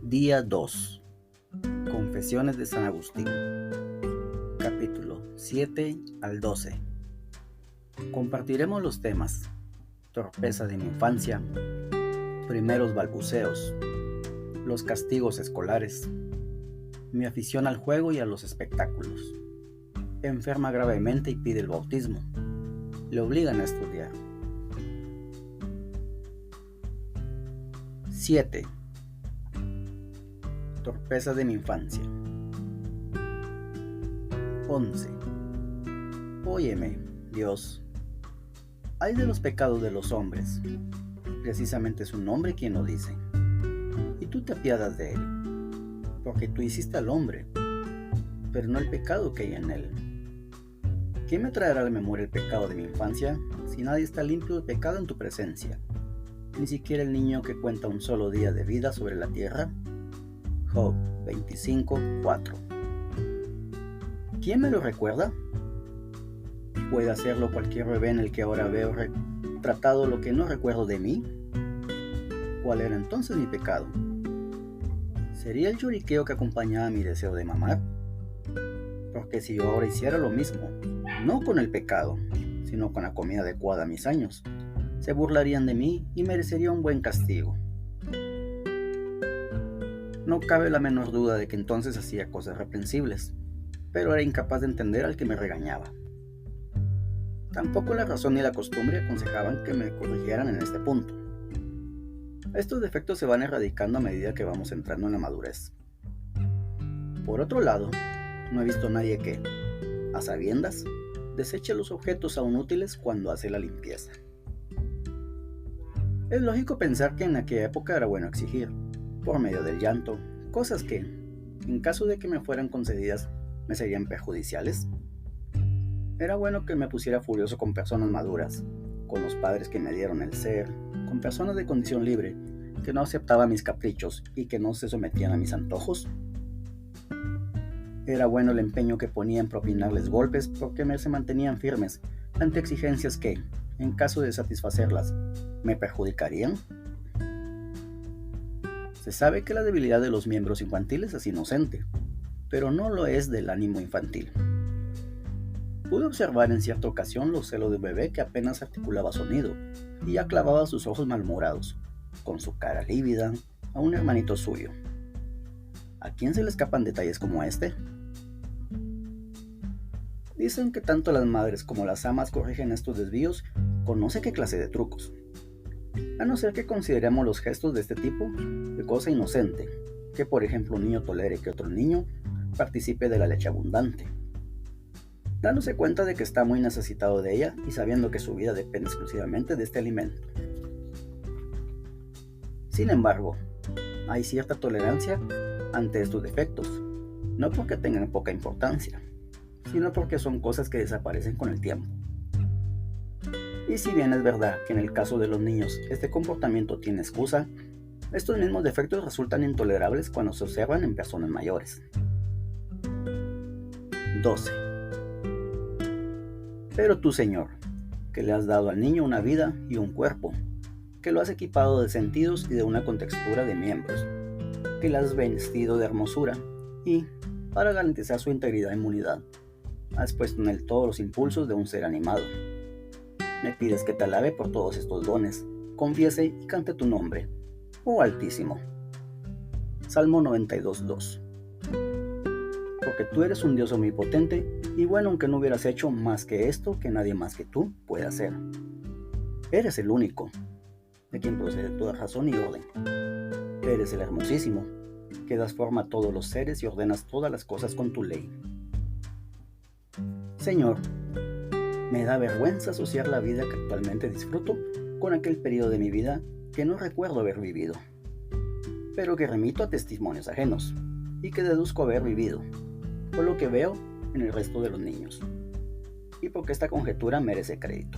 Día 2. Confesiones de San Agustín. Capítulo 7 al 12. Compartiremos los temas: torpeza de mi infancia, primeros balbuceos, los castigos escolares, mi afición al juego y a los espectáculos. Enferma gravemente y pide el bautismo. Le obligan a estudiar. 7. Torpeza de mi infancia. 11. Óyeme, Dios. Ay de los pecados de los hombres. Precisamente es un hombre quien lo dice. Y tú te apiadas de él, porque tú hiciste al hombre, pero no el pecado que hay en él. ¿Quién me traerá a la memoria el pecado de mi infancia, si nadie está limpio de pecado en tu presencia? Ni siquiera el niño que cuenta un solo día de vida sobre la tierra. Job 25:4. ¿Quién me lo recuerda? ¿Puede hacerlo cualquier bebé en el que ahora veo retratado lo que no recuerdo de mí? ¿Cuál era entonces mi pecado? ¿Sería el lloriqueo que acompañaba mi deseo de mamar? Porque si yo ahora hiciera lo mismo, no con el pecado, sino con la comida adecuada a mis años, se burlarían de mí y merecería un buen castigo. No cabe la menor duda de que entonces hacía cosas reprensibles, pero era incapaz de entender al que me regañaba. Tampoco la razón ni la costumbre aconsejaban que me corrigieran en este punto. Estos defectos se van erradicando a medida que vamos entrando en la madurez. Por otro lado, no he visto a nadie que, a sabiendas, deseche los objetos aún útiles cuando hace la limpieza. Es lógico pensar que en aquella época era bueno exigir, por medio del llanto, cosas que, en caso de que me fueran concedidas, me serían perjudiciales. Era bueno que me pusiera furioso con personas maduras, con los padres que me dieron el ser, con personas de condición libre, que no aceptaban mis caprichos y que no se sometían a mis antojos. Era bueno el empeño que ponía en propinarles golpes porque se mantenían firmes ante exigencias que, en caso de satisfacerlas, me perjudicarían. Se sabe que la debilidad de los miembros infantiles es inocente, pero no lo es del ánimo infantil. Pude observar en cierta ocasión los celos de un bebé que apenas articulaba sonido y ya clavaba sus ojos malhumorados, con su cara lívida, a un hermanito suyo. ¿A quién se le escapan detalles como este? Dicen que tanto las madres como las amas corrigen estos desvíos con no sé qué clase de trucos. A no ser que consideremos los gestos de este tipo de cosa inocente, que por ejemplo un niño tolere que otro niño participe de la leche abundante, dándose cuenta de que está muy necesitado de ella y sabiendo que su vida depende exclusivamente de este alimento. Sin embargo, hay cierta tolerancia ante estos defectos, no porque tengan poca importancia, sino porque son cosas que desaparecen con el tiempo. Y si bien es verdad que en el caso de los niños este comportamiento tiene excusa, estos mismos defectos resultan intolerables cuando se observan en personas mayores. 12. Pero tú, Señor, que le has dado al niño una vida y un cuerpo, que lo has equipado de sentidos y de una contextura de miembros, que le has vestido de hermosura y, para garantizar su integridad e inmunidad, has puesto en él todos los impulsos de un ser animado. Me pides que te alabe por todos estos dones, confiese y cante tu nombre, oh Altísimo. Salmo 92:2. Porque tú eres un Dios omnipotente y bueno aunque no hubieras hecho más que esto que nadie más que tú puede hacer. Eres el único, de quien procede toda razón y orden. Eres el Hermosísimo, que das forma a todos los seres y ordenas todas las cosas con tu ley. Señor, me da vergüenza asociar la vida que actualmente disfruto con aquel periodo de mi vida que no recuerdo haber vivido, pero que remito a testimonios ajenos y que deduzco haber vivido, por lo que veo en el resto de los niños, y porque esta conjetura merece crédito.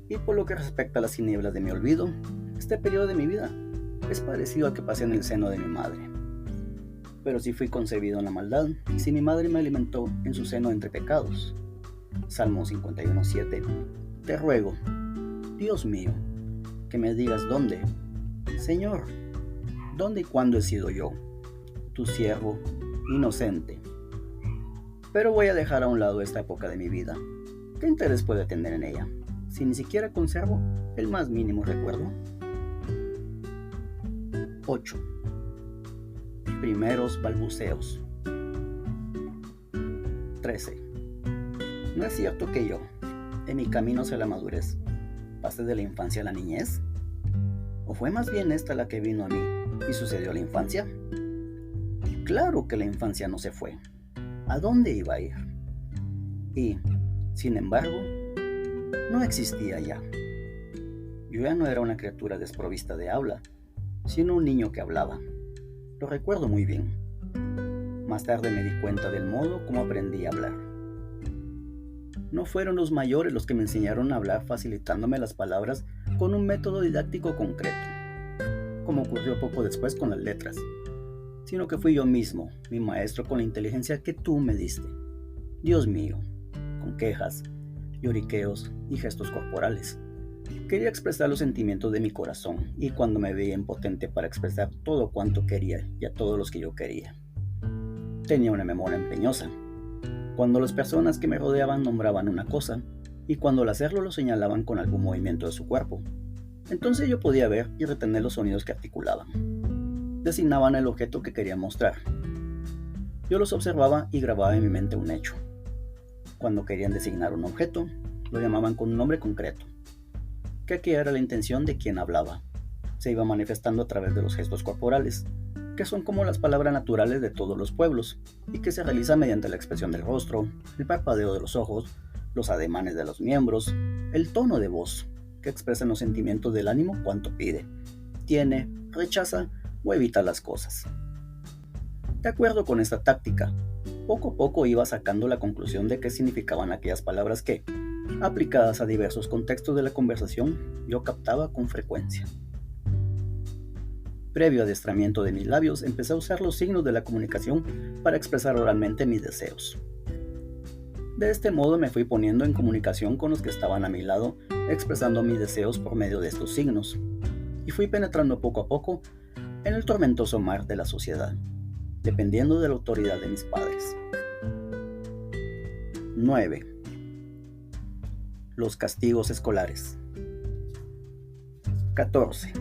Y por lo que respecta a las tinieblas de mi olvido, este periodo de mi vida es parecido al que pasé en el seno de mi madre. Pero si fui concebido en la maldad, y si mi madre me alimentó en su seno entre pecados. Salmo 51:7. Te ruego, Dios mío, que me digas dónde, Señor, ¿Dónde y cuándo he sido yo, tu siervo inocente? Pero voy a dejar a un lado esta época de mi vida. ¿Qué interés puede tener en ella, si ni siquiera conservo el más mínimo recuerdo? 8. Primeros balbuceos. 13. ¿No es cierto que yo, en mi camino hacia la madurez, pasé de la infancia a la niñez? ¿O fue más bien esta la que vino a mí y sucedió a la infancia? Claro que la infancia no se fue. ¿A dónde iba a ir? Y, sin embargo, no existía ya. Yo ya no era una criatura desprovista de habla, sino un niño que hablaba. Lo recuerdo muy bien. Más tarde me di cuenta del modo como aprendí a hablar. No fueron los mayores los que me enseñaron a hablar facilitándome las palabras con un método didáctico concreto, como ocurrió poco después con las letras, sino que fui yo mismo, mi maestro, con la inteligencia que tú me diste. Dios mío, con quejas, lloriqueos y gestos corporales. Quería expresar los sentimientos de mi corazón, y cuando me veía impotente para expresar todo cuanto quería y a todos los que yo quería. Tenía una memoria empeñosa. Cuando las personas que me rodeaban nombraban una cosa, y cuando al hacerlo lo señalaban con algún movimiento de su cuerpo, entonces yo podía ver y retener los sonidos que articulaban. Designaban el objeto que querían mostrar. Yo los observaba y grababa en mi mente un hecho. Cuando querían designar un objeto, lo llamaban con un nombre concreto, que aquí era la intención de quien hablaba. Se iba manifestando a través de los gestos corporales, que son como las palabras naturales de todos los pueblos, y que se realizan mediante la expresión del rostro, el parpadeo de los ojos, los ademanes de los miembros, el tono de voz, que expresan los sentimientos del ánimo cuanto pide, tiene, rechaza o evita las cosas. De acuerdo con esta táctica, poco a poco iba sacando la conclusión de qué significaban aquellas palabras que, aplicadas a diversos contextos de la conversación, yo captaba con frecuencia. Previo adiestramiento de mis labios, empecé a usar los signos de la comunicación para expresar oralmente mis deseos. De este modo me fui poniendo en comunicación con los que estaban a mi lado, expresando mis deseos por medio de estos signos, y fui penetrando poco a poco en el tormentoso mar de la sociedad, dependiendo de la autoridad de mis padres. 9. Los castigos escolares. 14.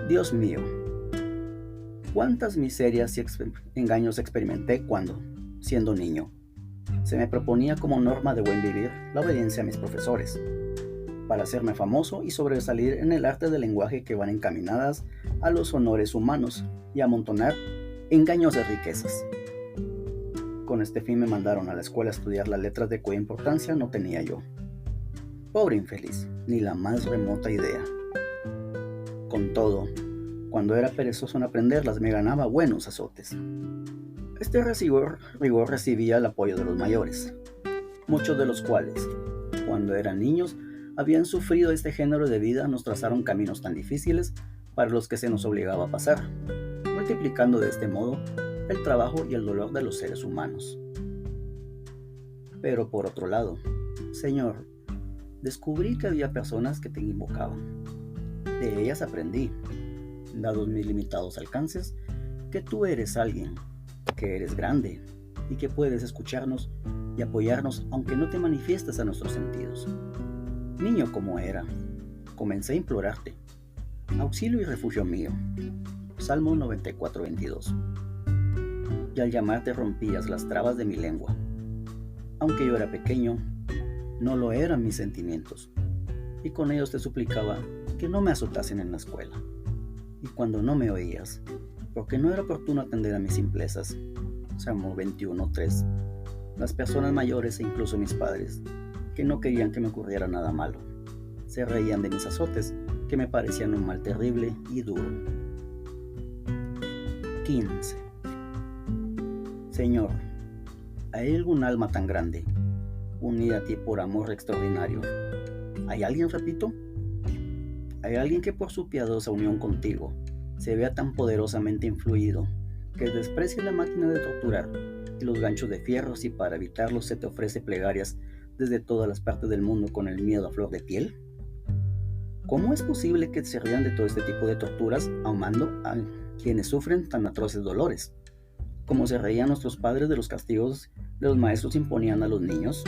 Dios mío, cuántas miserias y engaños experimenté cuando, siendo niño, se me proponía como norma de buen vivir la obediencia a mis profesores, para hacerme famoso y sobresalir en el arte del lenguaje que van encaminadas a los honores humanos y a amontonar engañosas riquezas. Con este fin me mandaron a la escuela a estudiar las letras de cuya importancia no tenía yo. Pobre infeliz, ni la más remota idea. Con todo, cuando era perezoso en aprenderlas me ganaba buenos azotes. Este rigor recibía el apoyo de los mayores, muchos de los cuales, cuando eran niños, habían sufrido este género de vida, nos trazaron caminos tan difíciles para los que se nos obligaba a pasar, multiplicando de este modo el trabajo y el dolor de los seres humanos. Pero por otro lado, Señor, descubrí que había personas que te invocaban. De ellas aprendí, dados mis limitados alcances, que tú eres alguien, que eres grande y que puedes escucharnos y apoyarnos aunque no te manifiestes a nuestros sentidos. Niño como era, comencé a implorarte, auxilio y refugio mío. Salmo 94:22. Y al llamarte rompías las trabas de mi lengua. Aunque yo era pequeño, no lo eran mis sentimientos, y con ellos te suplicaba que no me azotasen en la escuela. Y cuando no me oías, porque no era oportuno atender a mis simplezas. Salmo 21:3. Las personas mayores e incluso mis padres, que no querían que me ocurriera nada malo, se reían de mis azotes, que me parecían un mal terrible y duro. 15. Señor, ¿hay algún alma tan grande, unida a ti por amor extraordinario? ¿Hay alguien, repito? ¿Hay alguien que por su piadosa unión contigo se vea tan poderosamente influido que desprecie la máquina de torturar y los ganchos de fierros y para evitarlos se te ofrece plegarias desde todas las partes del mundo con el miedo a flor de piel? ¿Cómo es posible que se rían de todo este tipo de torturas, ahumando a quienes sufren tan atroces dolores? ¿Cómo se reían nuestros padres de los castigos que los maestros imponían a los niños?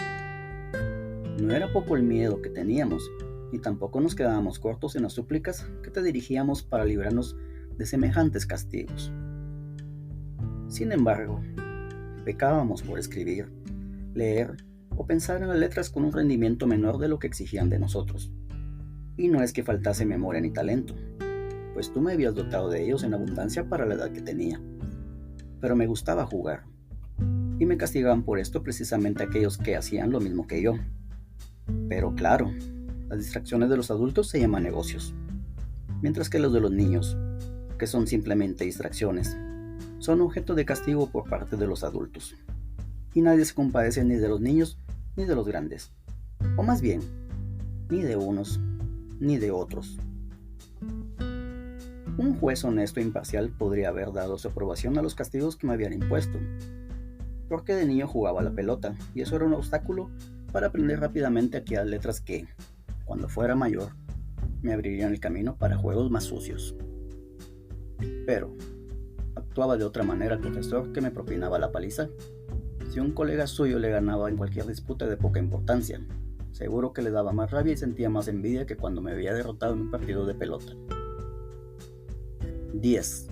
No era poco el miedo que teníamos, y tampoco nos quedábamos cortos en las súplicas que te dirigíamos para librarnos de semejantes castigos. Sin embargo, pecábamos por escribir, leer o pensar en las letras con un rendimiento menor de lo que exigían de nosotros. Y no es que faltase memoria ni talento, pues tú me habías dotado de ellos en abundancia para la edad que tenía. Pero me gustaba jugar, y me castigaban por esto precisamente aquellos que hacían lo mismo que yo. Pero claro, las distracciones de los adultos se llaman negocios, mientras que los de los niños, que son simplemente distracciones, son objeto de castigo por parte de los adultos. Y nadie se compadece ni de los niños ni de los grandes, o más bien, ni de unos ni de otros. Un juez honesto e imparcial podría haber dado su aprobación a los castigos que me habían impuesto, porque de niño jugaba a la pelota, y eso era un obstáculo para aprender rápidamente aquellas letras que, cuando fuera mayor, me abrirían el camino para juegos más sucios. Pero actuaba de otra manera el profesor que me propinaba la paliza. Si un colega suyo le ganaba en cualquier disputa de poca importancia, seguro que le daba más rabia y sentía más envidia que cuando me había derrotado en un partido de pelota. 10.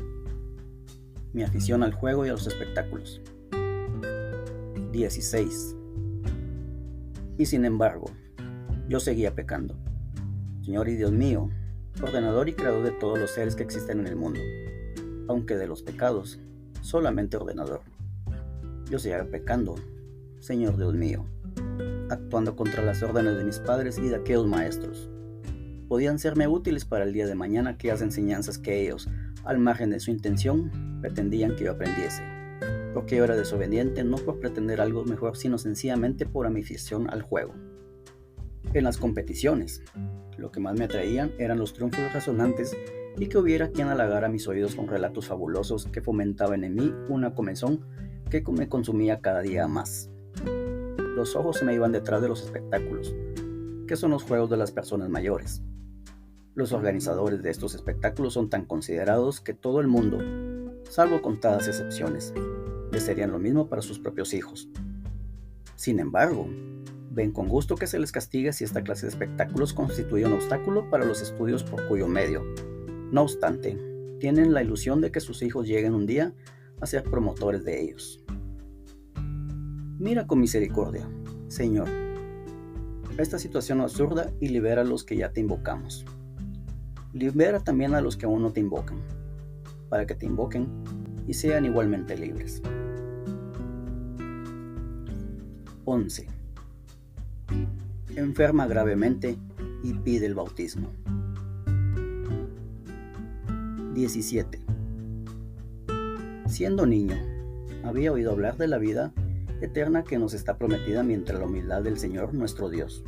Mi afición al juego y a los espectáculos. 16. Y sin embargo, yo seguía pecando. Señor y Dios mío, ordenador y creador de todos los seres que existen en el mundo, aunque de los pecados, solamente ordenador. Yo seguía pecando, Señor Dios mío, actuando contra las órdenes de mis padres y de aquellos maestros. Podían serme útiles para el día de mañana aquellas enseñanzas que ellos, al margen de su intención, pretendían que yo aprendiese, porque yo era desobediente no por pretender algo mejor, sino sencillamente por mi afición al juego. En las competiciones, lo que más me atraían eran los triunfos resonantes y que hubiera quien halagara mis oídos con relatos fabulosos que fomentaban en mí una comezón que me consumía cada día más. Los ojos se me iban detrás de los espectáculos, que son los juegos de las personas mayores. Los organizadores de estos espectáculos son tan considerados que todo el mundo, salvo contadas excepciones, desearían lo mismo para sus propios hijos. Sin embargo, ven con gusto que se les castigue si esta clase de espectáculos constituye un obstáculo para los estudios por cuyo medio, no obstante, tienen la ilusión de que sus hijos lleguen un día a ser promotores de ellos. Mira con misericordia, Señor, esta situación absurda y libera a los que ya te invocamos. Libera también a los que aún no te invocan, para que te invoquen y sean igualmente libres. 11. Enferma gravemente y pide el bautismo. 17. Siendo niño, había oído hablar de la vida eterna que nos está prometida mientras la humildad del Señor nuestro Dios,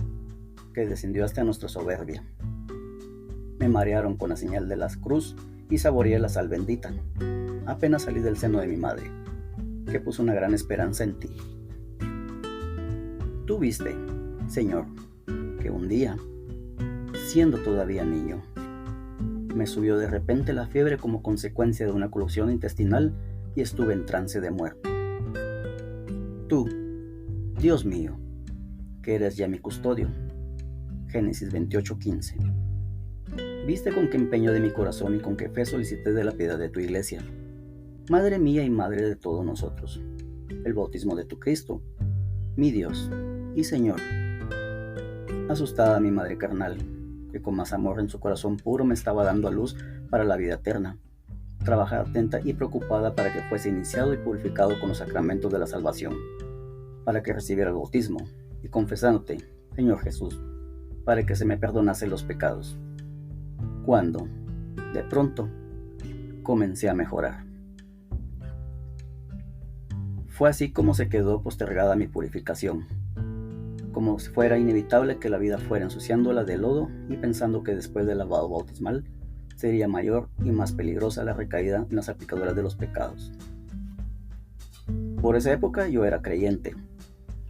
que descendió hasta nuestra soberbia. Me marearon con la señal de la cruz y saboreé la sal bendita, apenas salí del seno de mi madre, que puso una gran esperanza en ti. Tú viste, Señor, que un día, siendo todavía niño, me subió de repente la fiebre como consecuencia de una colusión intestinal y estuve en trance de muerte. Tú, Dios mío, que eres ya mi custodio. Génesis 28:15. Viste con qué empeño de mi corazón y con qué fe solicité de la piedad de tu iglesia, Madre mía y Madre de todos nosotros, el bautismo de tu Cristo, mi Dios y Señor. Asustada mi madre carnal, que con más amor en su corazón puro me estaba dando a luz para la vida eterna, trabajaba atenta y preocupada para que fuese iniciado y purificado con los sacramentos de la salvación, para que recibiera el bautismo, y confesándote, Señor Jesús, para que se me perdonase los pecados. Cuando, de pronto, comencé a mejorar. Fue así como se quedó postergada mi purificación, como si fuera inevitable que la vida fuera ensuciándola de lodo y pensando que después del lavado bautismal sería mayor y más peligrosa la recaída en las aplicaduras de los pecados. Por esa época yo era creyente,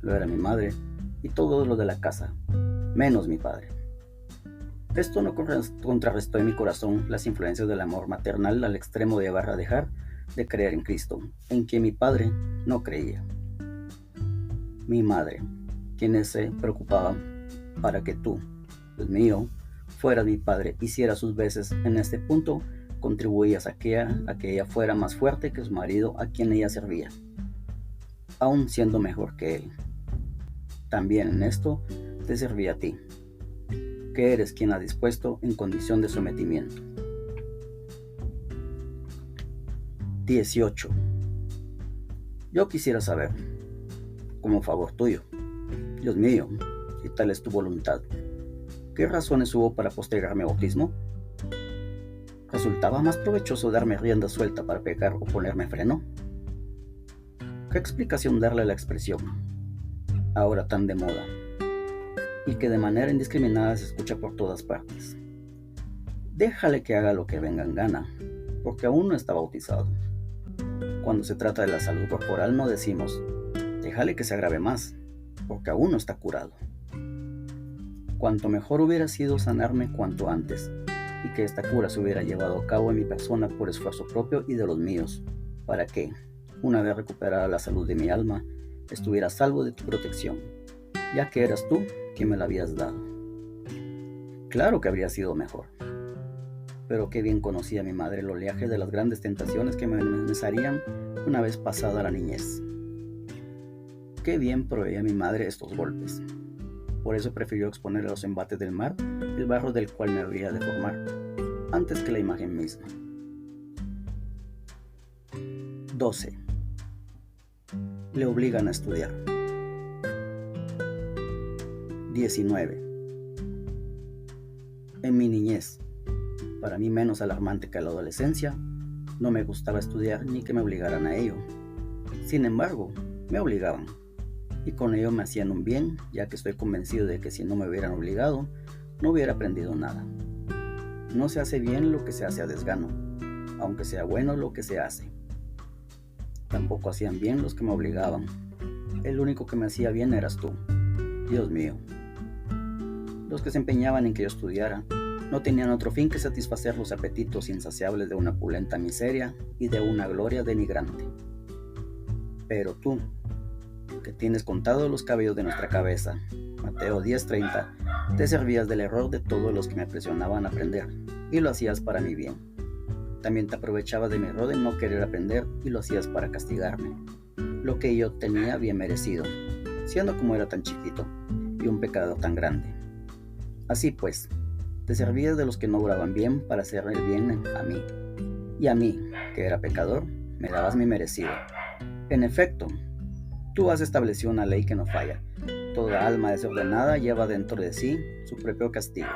lo era mi madre y todos los de la casa, menos mi padre. Esto no contrarrestó en mi corazón las influencias del amor maternal al extremo de llevar a dejar de creer en Cristo, en quien mi padre no creía. Mi madre, quienes se preocupaban para que tú, Dios mío, fueras mi padre, hiciera sus veces en este punto, contribuías a que ella fuera más fuerte que su marido a quien ella servía, aún siendo mejor que él. También en esto te servía a ti, que eres quien ha dispuesto en condición de sometimiento. 18. Yo quisiera saber, como favor tuyo, Dios mío, si tal es tu voluntad, ¿qué razones hubo para postergar mi bautismo? ¿Resultaba más provechoso darme rienda suelta para pecar o ponerme freno? ¿Qué explicación darle a la expresión, ahora tan de moda, y que de manera indiscriminada se escucha por todas partes? Déjale que haga lo que venga en gana, porque aún no está bautizado. Cuando se trata de la salud corporal no decimos, déjale que se agrave más, porque aún no está curado. Cuanto mejor hubiera sido sanarme cuanto antes, y que esta cura se hubiera llevado a cabo en mi persona por esfuerzo propio y de los míos, para que, una vez recuperada la salud de mi alma, estuviera a salvo de tu protección, ya que eras tú quien me la habías dado. Claro que habría sido mejor, pero qué bien conocía mi madre el oleaje de las grandes tentaciones que me amenazarían una vez pasada la niñez. Qué bien proveía mi madre estos golpes. Por eso prefirió exponer a los embates del mar el barro del cual me habría de formar, antes que la imagen misma. 12. Le obligan a estudiar. 19. En mi niñez, para mí menos alarmante que la adolescencia, no me gustaba estudiar ni que me obligaran a ello. Sin embargo, me obligaban, y con ello me hacían un bien, ya que estoy convencido de que si no me hubieran obligado, no hubiera aprendido nada. No se hace bien lo que se hace a desgano, aunque sea bueno lo que se hace. Tampoco hacían bien los que me obligaban. El único que me hacía bien eras tú, Dios mío. Los que se empeñaban en que yo estudiara no tenían otro fin que satisfacer los apetitos insaciables de una opulenta miseria y de una gloria denigrante. Pero tú, que tienes contados los cabellos de nuestra cabeza, Mateo 10:30, te servías del error de todos los que me presionaban a aprender, y lo hacías para mi bien. También te aprovechabas de mi error de no querer aprender, y lo hacías para castigarme, lo que yo tenía bien merecido, siendo como era tan chiquito, y un pecador tan grande. Así pues, te servías de los que no obraban bien para hacer el bien a mí, y a mí, que era pecador, me dabas mi merecido. En efecto, tú has establecido una ley que no falla. Toda alma desordenada lleva dentro de sí su propio castigo.